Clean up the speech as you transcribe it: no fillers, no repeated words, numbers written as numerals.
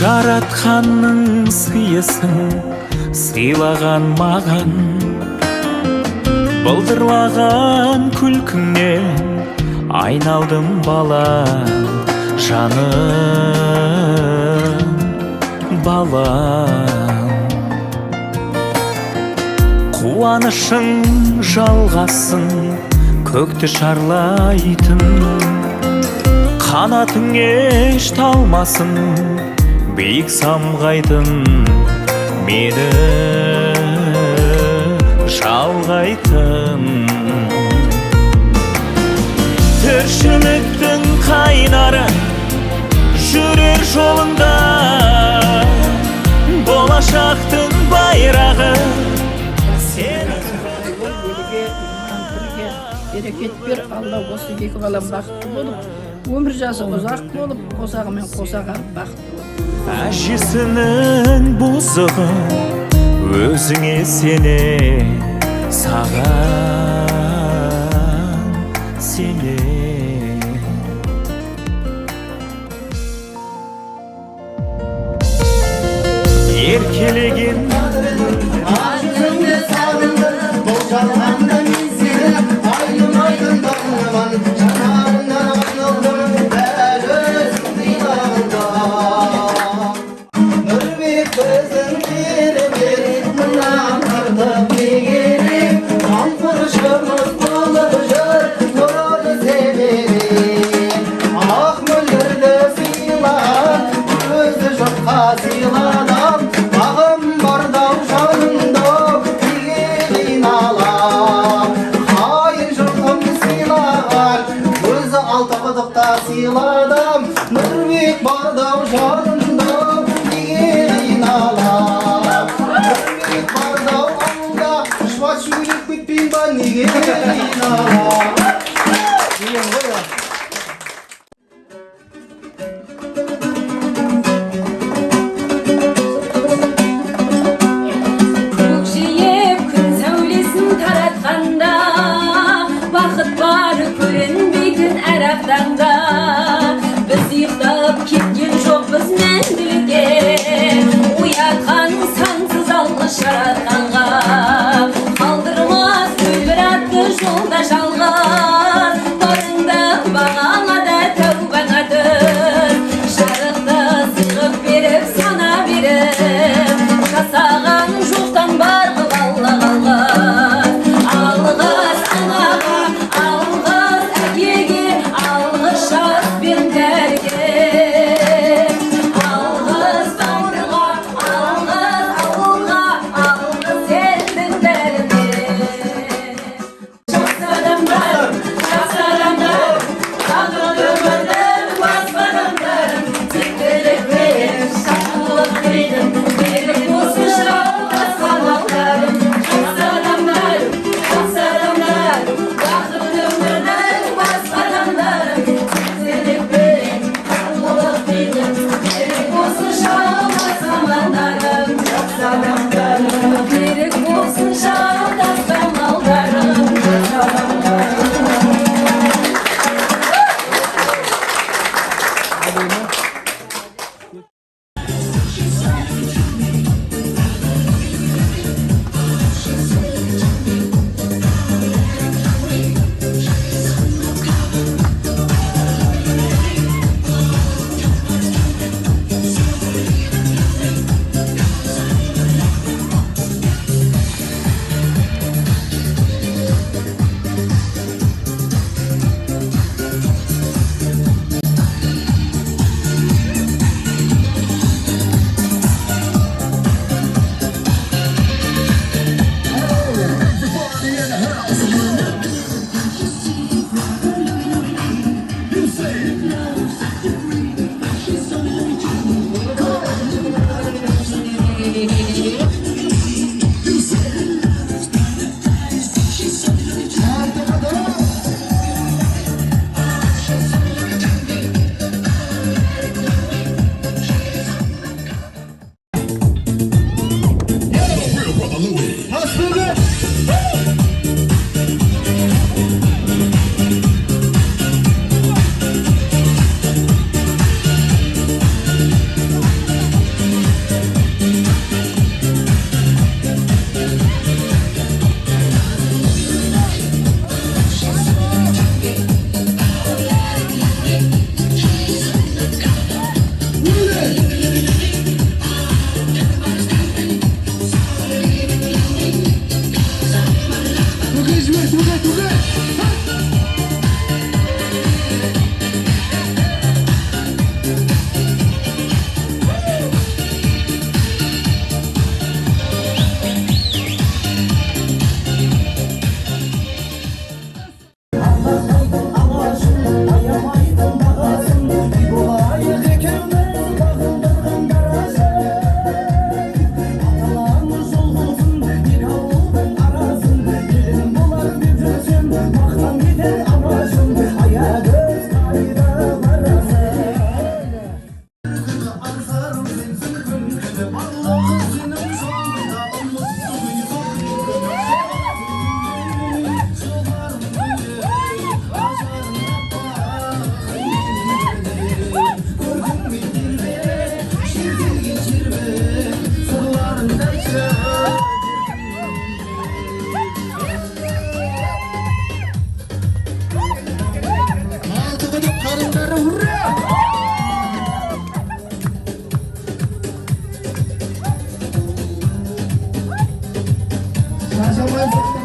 жаратқанның сыйысын сыйлаған маған, былдырлаған күлкіңнен айналдым балам, жаным балам. Қуанышың жалғасын көкті шарлайтын, қанатың еш талмасын биік самғайтын, мені жалғайтын. Тіршіліктің қайнары жүрер жолында, болашақтың байрағы сені. Берекет бер, Алла осы екі балам бақытты болып, өмір жасы ұзақ болып, қосағымен қосаған бақытты болып. Әжесінің бұзығы өзіңе сене, саған сене. Еркелеген ажыңды сағынды, бұл жалғанда мен сені айнымайтын бағынаман, жанарыңнан айналдым бәл өзіңді илағында. Нұрбек көзің беріп мынан артық не керек, қамқоршымыз болып жүр нұрды себебі. Ақ мөлдірді сыйлаған, өзі жұртқа сыйладам, бағым бардау жанымда неге қиналам. Қайын жұртым сыйлаған, өзі алты құдықта сыйладам, Нұрбек бардау жанымда неге қиналам. Нұрбек бардау ауылда шуат шөліп кетпейін ба, неге қиналам. Деген ғой ya. Көкжиіп күн сәулесін таратқанда, бақыт бар көрінбейтін әр ақтаңда. Біз ұйықтап кеткен жоқпыз мәңгілікке, оятқан сансыз алғыс жаратқанға. Қалдырмас өмір атты жолда жалғыз, барыңда бағалада тәубаңа тұр. Жарықты сыйғып беріп сана беріп, жасаған жоқтан бар қып Алла қалғыз. Алғыс анаға, алғыс әкеге, алғыс жас пен дәрге. Алғыс бауырға, алғыс ауылға, алғыс елдің бәріне. Жақсы адамдар, бақытты өмірдің баспанамдар, тектілікпен шаңқылық тілеймін, берік болсын жалғасқан алдарым. Жақсы адамдар, бақытты өмірдің баспанамдар, тектілікпен шаңқылық тілеймін, берік болсын жалғасқан алдарым. Жақсы адамдар, берік болсын жалғасқан алдарым. Жақсы адамдар. Altı gıdık karınları hurra! Yaşamayın.